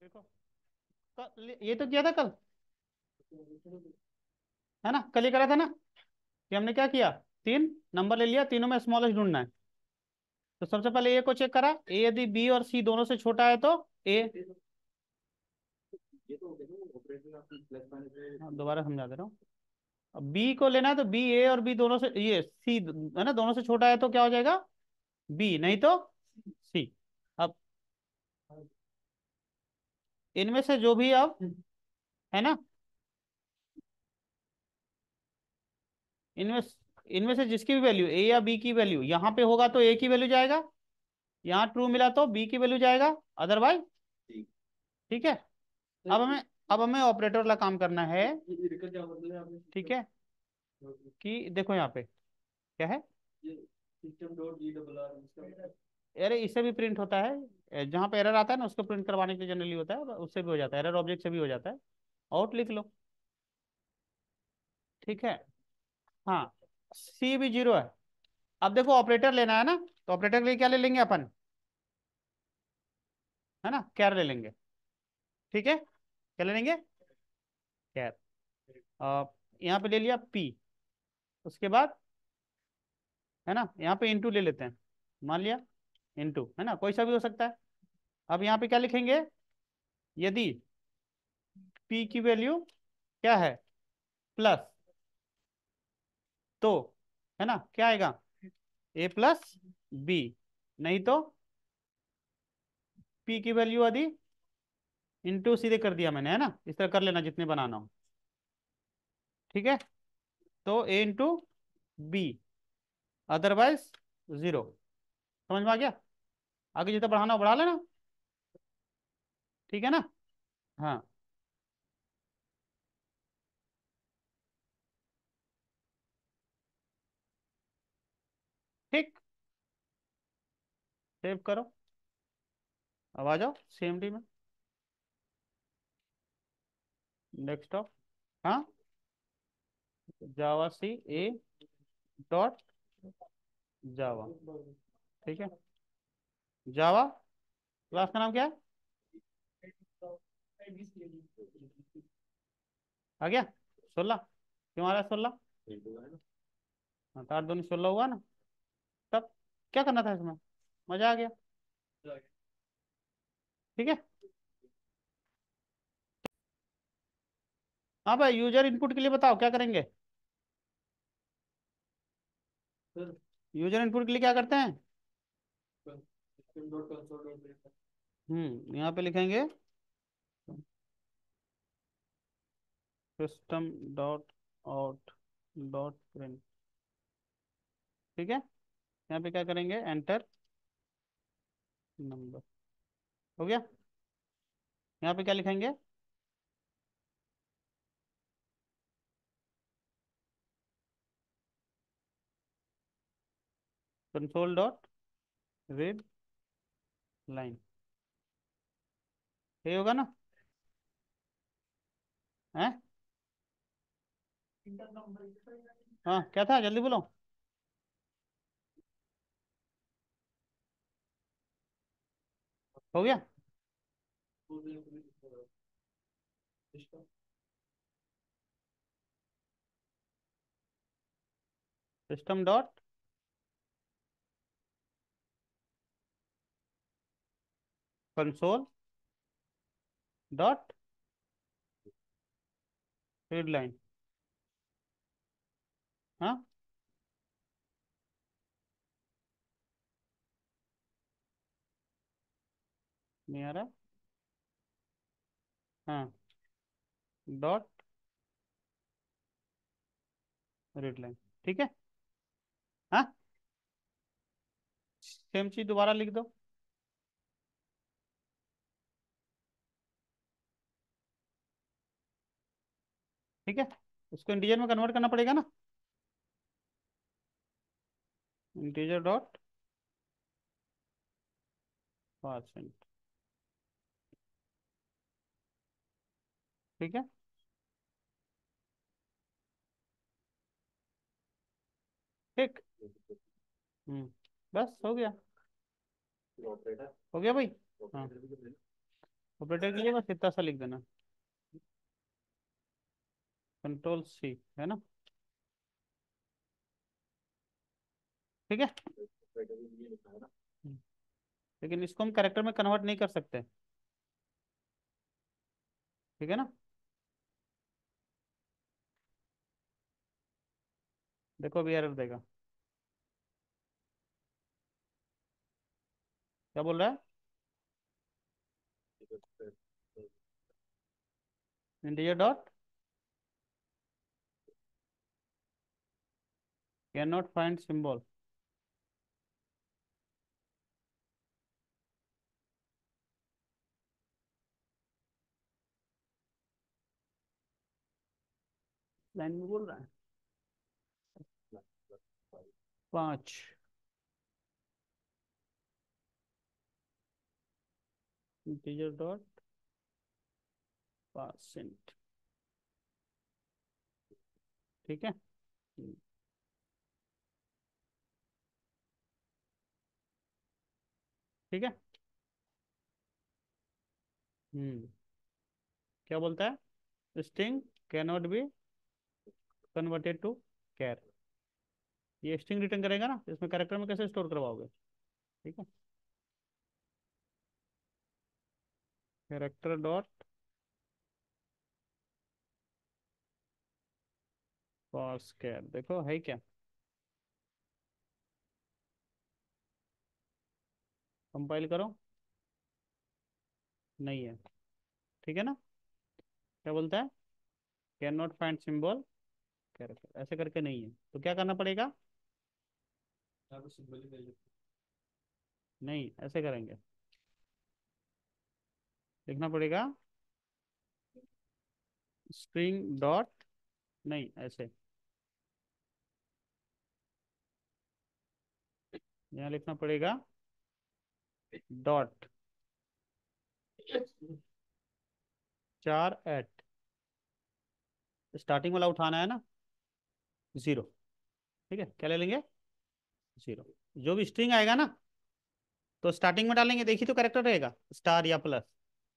देखो, ये तो किया था कल, है ना? कल ही करा था ना कि हमने क्या किया, तीन नंबर ले लिया, तीनों में स्मॉलेस्ट ढूंढना है। तो सबसे पहले ए को चेक करा, ए यदि बी और सी दोनों से छोटा है तो ए। हाँ, दोबारा समझा दे रहा हूँ। अब बी को लेना है तो बी, ए और बी दोनों से, ये सी है ना, दोनों से छोटा है तो क्या हो जाएगा, बी, नहीं तो सी। अब इनमें से जो भी अब, है ना, इनमें इनमें से जिसकी भी वैल्यू, ए या बी की वैल्यू यहाँ पे होगा तो ए की वैल्यू जाएगा, यहाँ ट्रू मिला तो बी की वैल्यू जाएगा, अदरवाइज। ठीक है। अब हमें ऑपरेटर वाला काम करना है। ठीक है, कि देखो यहाँ पे क्या है, अरे इससे भी प्रिंट होता है, जहाँ पे एरर आता है ना उसको प्रिंट करवाने के लिए जनरली होता है, उससे भी हो जाता है, एरर ऑब्जेक्ट से भी हो जाता है। आउट लिख लो। ठीक है। हाँ, सी भी जीरो है। अब देखो ऑपरेटर लेना है ना, तो ऑपरेटर के लिए क्या ले लेंगे अपन, है ना, कैर ले लेंगे। ठीक है, क्या ले लेंगे, कैर। यहाँ पे ले लिया पी, उसके बाद, है ना, यहाँ पे इंटू ले लेते हैं, मान लिया इंटू, है ना, कोई सा भी हो सकता है। अब यहाँ पे क्या लिखेंगे, यदि पी की वैल्यू क्या है, प्लस, तो, है ना, क्या आएगा, ए प्लस बी, नहीं तो पी की वैल्यू आदि इंटू सीधे कर दिया मैंने, है ना, इस तरह कर लेना जितने बनाना हो। ठीक है, तो ए इंटू बी, अदरवाइज जीरो। समझ में आ गया? आगे जितना बढ़ाना हो बढ़ा लेना। ठीक है ना? हाँ, ठीक, सेव करो। अब आ जाओ CMD में, डेस्कटॉप। हाँ, जावा सी ए डॉट जावा। ठीक है, जावा क्लास का नाम क्या है, आ गया 16, क्यों आ रहा है 16? हाँ, तो 8 दूनी 16 हुआ ना। तब क्या करना था इसमें, मजा आ गया। ठीक है। हाँ भाई, यूजर इनपुट के लिए बताओ क्या करेंगे, यूजर इनपुट के लिए क्या करते हैं। यहाँ पे लिखेंगे system dot out dot print. ठीक है, यहाँ पे क्या करेंगे, एंटर नंबर, हो गया। यहाँ पे क्या लिखेंगे, कंसोल डॉट रीड लाइन, ये होगा ना, है? हाँ, क्या था, जल्दी बोलो। हो गया। System dot console dot read line. हाँ, नहीं आ रहा। हाँ, डॉट रीड लाइन। ठीक है। हाँ, सेम चीज दोबारा लिख दो। ठीक है, उसको इंटीजर में कन्वर्ट करना पड़ेगा ना, इंटीजर डॉट परसेंट। ठीक है। ठीक। हम्म, बस हो गया, हो गया भाई। हाँ, ऑपरेटर के लिए बस इतना सा लिख देना, कंट्रोल सी, है ना। ठीक है। लेकिन इसको हम कैरेक्टर में कन्वर्ट नहीं कर सकते, ठीक है ना। देखो अभी एरर देगा, क्या बोल रहा है, integer dot can not find symbol. Line में बोल रहा है, 5, इंटीजर डॉट परसेंट, ठीक है। ठीक है। हम्म। क्या बोलता है, string can not be converted to char. ये स्ट्रिंग रिटर्न करेगा ना, इसमें कैरेक्टर में कैसे स्टोर करवाओगे। ठीक है, कैरेक्टर डॉट पार्स कैर, देखो है क्या, कंपाइल करो, नहीं है। ठीक है ना। क्या बोलता है, can not find symbol character, ऐसे करके नहीं है, तो क्या करना पड़ेगा, नहीं ऐसे करेंगे, लिखना पड़ेगा स्ट्रिंग डॉट, नहीं ऐसे, यहाँ लिखना पड़ेगा डॉट 4 स्टार्टिंग वाला उठाना है ना, 0। ठीक है, क्या ले लेंगे, 0। जो भी स्ट्रिंग आएगा ना, तो स्टार्टिंग में डालेंगे, देखिए तो कैरेक्टर रहेगा स्टार या प्लस,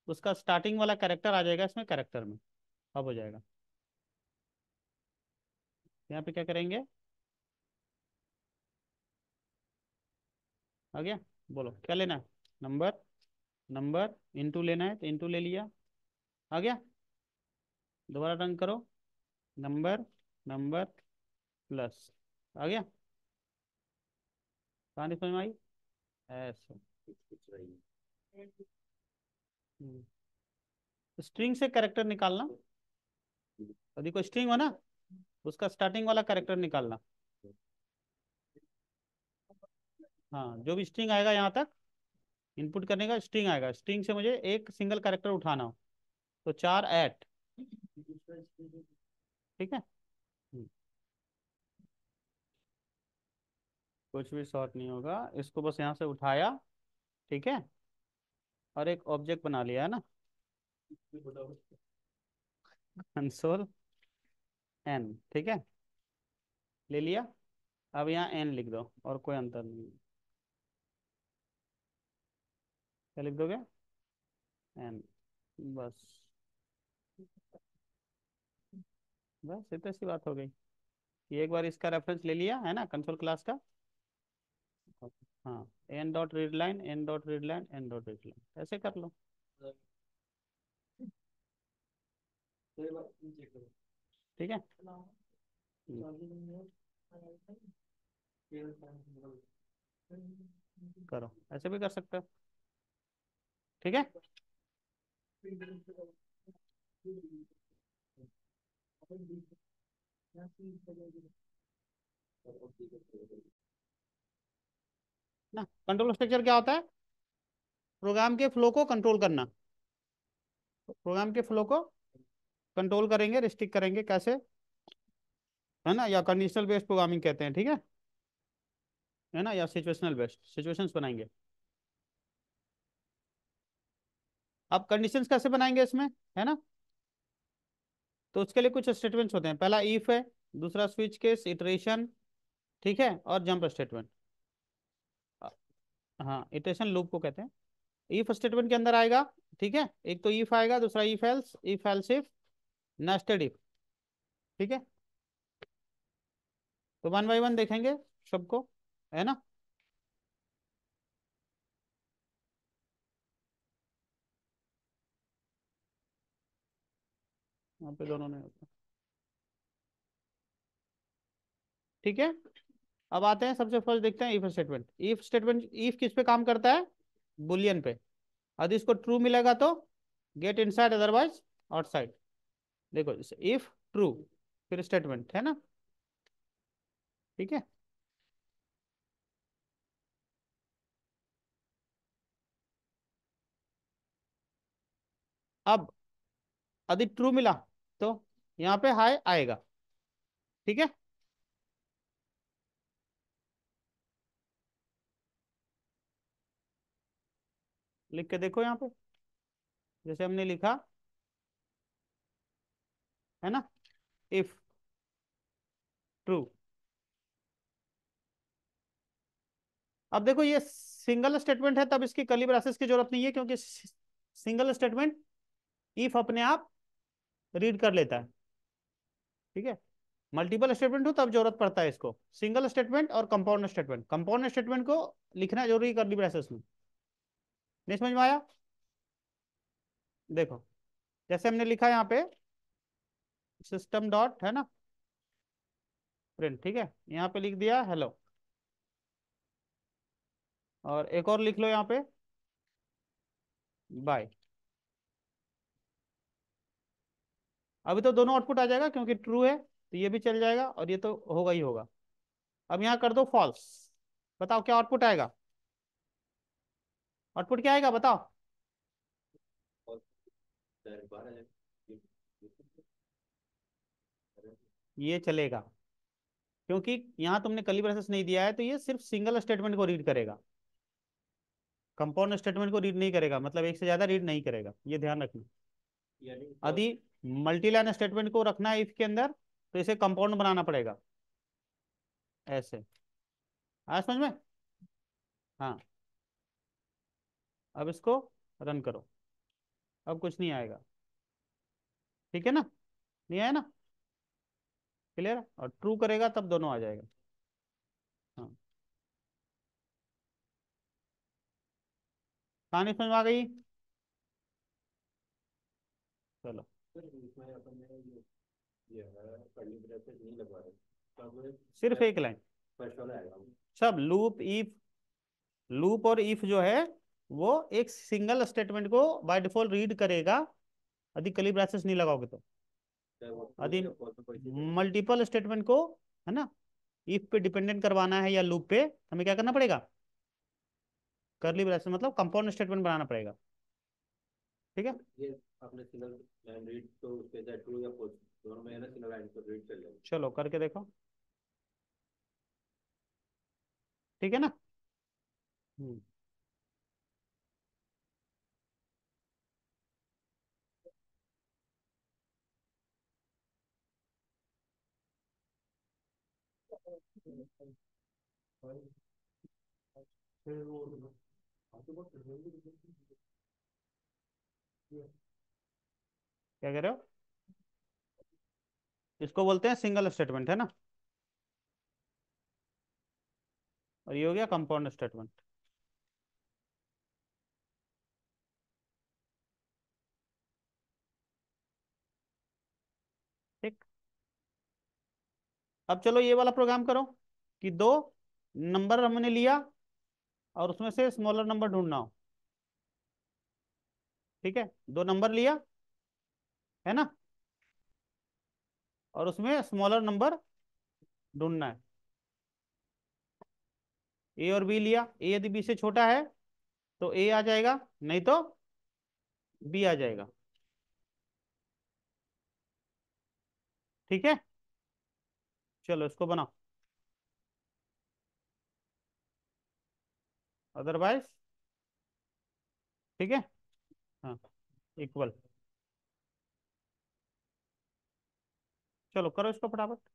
उसका स्टार्टिंग वाला कैरेक्टर आ जाएगा इसमें कैरेक्टर में, अब हो जाएगा। यहाँ पे क्या करेंगे, आ गया, बोलो क्या लेना है, नंबर, नंबर इंटू लेना है तो इंटू ले लिया, आ गया। दोबारा रन करो, नंबर, नंबर प्लस, आ गया। कहानी समझ में आई, ऐसे। स्ट्रिंग से कैरेक्टर निकालना, यदि कोई स्ट्रिंग हो ना, उसका स्टार्टिंग वाला कैरेक्टर निकालना। हाँ, जो भी स्ट्रिंग आएगा यहाँ तक इनपुट करने का, स्ट्रिंग आएगा, स्ट्रिंग से मुझे एक सिंगल कैरेक्टर उठाना हो, तो 4 ठीक है। हम्म, कुछ भी शॉर्ट नहीं होगा, इसको बस यहाँ से उठाया, ठीक है, और एक ऑब्जेक्ट बना लिया है ना, कंसोल एन, ठीक है, ले लिया। अब यहाँ एन लिख दो और कोई अंतर नहीं है। क्या लिख दोगे, एन, बस, बस इतनी सी बात हो गई कि एक बार इसका रेफरेंस ले लिया है ना कंसोल क्लास का। हाँ, n dot read line, n dot read line, n dot read line, ऐसे कर लो। ठीक है। करो, ऐसे भी कर सकते हो। ठीक है ना। कंट्रोल स्ट्रक्चर क्या होता है, प्रोग्राम के फ्लो को कंट्रोल करना, प्रोग्राम के फ्लो को कंट्रोल करेंगे, रिस्ट्रिक्ट करेंगे कैसे, है ना, या कंडीशनल बेस्ड प्रोग्रामिंग कहते हैं, ठीक है ना, या सिचुएशनल बेस्ड, सिचुएशंस बनाएंगे। अब कंडीशंस कैसे बनाएंगे इसमें, है ना, तो उसके लिए कुछ स्टेटमेंट्स होते हैं, पहला इफ है, दूसरा स्विच केस, इटरेशन, ठीक है, और जंप स्टेटमेंट। हाँ, इटरेशन लूप को कहते हैं। इफ स्टेटमेंट के अंदर आएगा, ठीक है, एक तो इफ आएगा, दूसरा if else if, nested if. ठीक है, तो वन बाई वन देखेंगे सबको, है ना। यहाँ पे दोनों ने होता। ठीक है, अब आते हैं सबसे फर्स्ट देखते हैं if statement. If statement, if किस पे काम करता है? बुलियन पे। यदि इसको ट्रू मिलेगा तो गेट इनसाइड, अदरवाइज आउटसाइड। देखो, इफ ट्रू, फिर स्टेटमेंट, है ना। ठीक है, अब यदि ट्रू मिला तो यहाँ पे हाई आएगा। ठीक है, लिख के देखो यहाँ पे, जैसे हमने लिखा, है ना, इफ ट्रू। अब देखो ये सिंगल स्टेटमेंट है, तब इसकी कर्ली ब्रेसेस की जरूरत नहीं है, क्योंकि सिंगल स्टेटमेंट इफ अपने आप रीड कर लेता है। ठीक है, मल्टीपल स्टेटमेंट हो तब जरूरत पड़ता है इसको। सिंगल स्टेटमेंट और कंपाउंड स्टेटमेंट, कंपाउंड स्टेटमेंट को लिखना जरूरी है कर्ली ब्रेसेस में। नहीं समझ में आया? देखो, जैसे हमने लिखा यहाँ पे सिस्टम डॉट, है ना, प्रिंट। ठीक है, यहाँ पे लिख दिया हेलो, और एक और लिख लो यहाँ पे बाय। अभी तो दोनों आउटपुट आ जाएगा, क्योंकि ट्रू है तो ये भी चल जाएगा और ये तो होगा ही होगा। अब यहाँ कर दो फॉल्स, बताओ क्या आउटपुट आएगा? आउटपुट क्या आएगा बताओ? ये चलेगा, क्योंकि यहाँ तुमने कर्ली ब्रेसेस नहीं दिया है, तो ये सिर्फ सिंगल स्टेटमेंट को रीड करेगा, कंपाउंड स्टेटमेंट को रीड नहीं करेगा, मतलब एक से ज्यादा रीड नहीं करेगा, ये ध्यान रखना। यदि मल्टीलाइन स्टेटमेंट को रखना है इफ के अंदर, तो इसे कंपाउंड बनाना पड़ेगा, ऐसे। आया समझ में? हाँ, अब इसको रन करो, अब कुछ नहीं आएगा। ठीक है ना, नहीं आया ना, क्लियर। और ट्रू करेगा तब दोनों आ जाएगा। हाँ, कहानी समझ में आ गई? चलो, सिर्फ एक लाइन, सब लूप इफ, लूप और इफ जो है वो एक सिंगल स्टेटमेंट को बाय डिफॉल्ट रीड करेगा, यदि कर्ली ब्रेसेस नहीं लगाओगे तो। यदि मल्टीपल स्टेटमेंट को, है ना, इफ पे डिपेंडेंट करवाना है या लूप पे, हमें क्या करना पड़ेगा? कर्ली ब्रेसेस मतलब कंपाउंड स्टेटमेंट बनाना पड़ेगा। ठीक है, चलो करके देखो। ठीक है ना। हम्म। क्या कह रहे हो? इसको बोलते हैं सिंगल स्टेटमेंट, है ना, और ये हो गया कंपाउंड स्टेटमेंट। ठीक, अब चलो ये वाला प्रोग्राम करो, कि दो नंबर हमने लिया और उसमें से स्मॉलर नंबर ढूंढना हो। ठीक है, दो नंबर लिया, है ना, और उसमें स्मॉलर नंबर ढूंढना है। ए और बी लिया, ए यदि बी से छोटा है तो ए आ जाएगा, नहीं तो बी आ जाएगा। ठीक है, चलो इसको बनाओ, अदरवाइज। ठीक है, हाँ, इक्वल। चलो करो इसको फटाफट।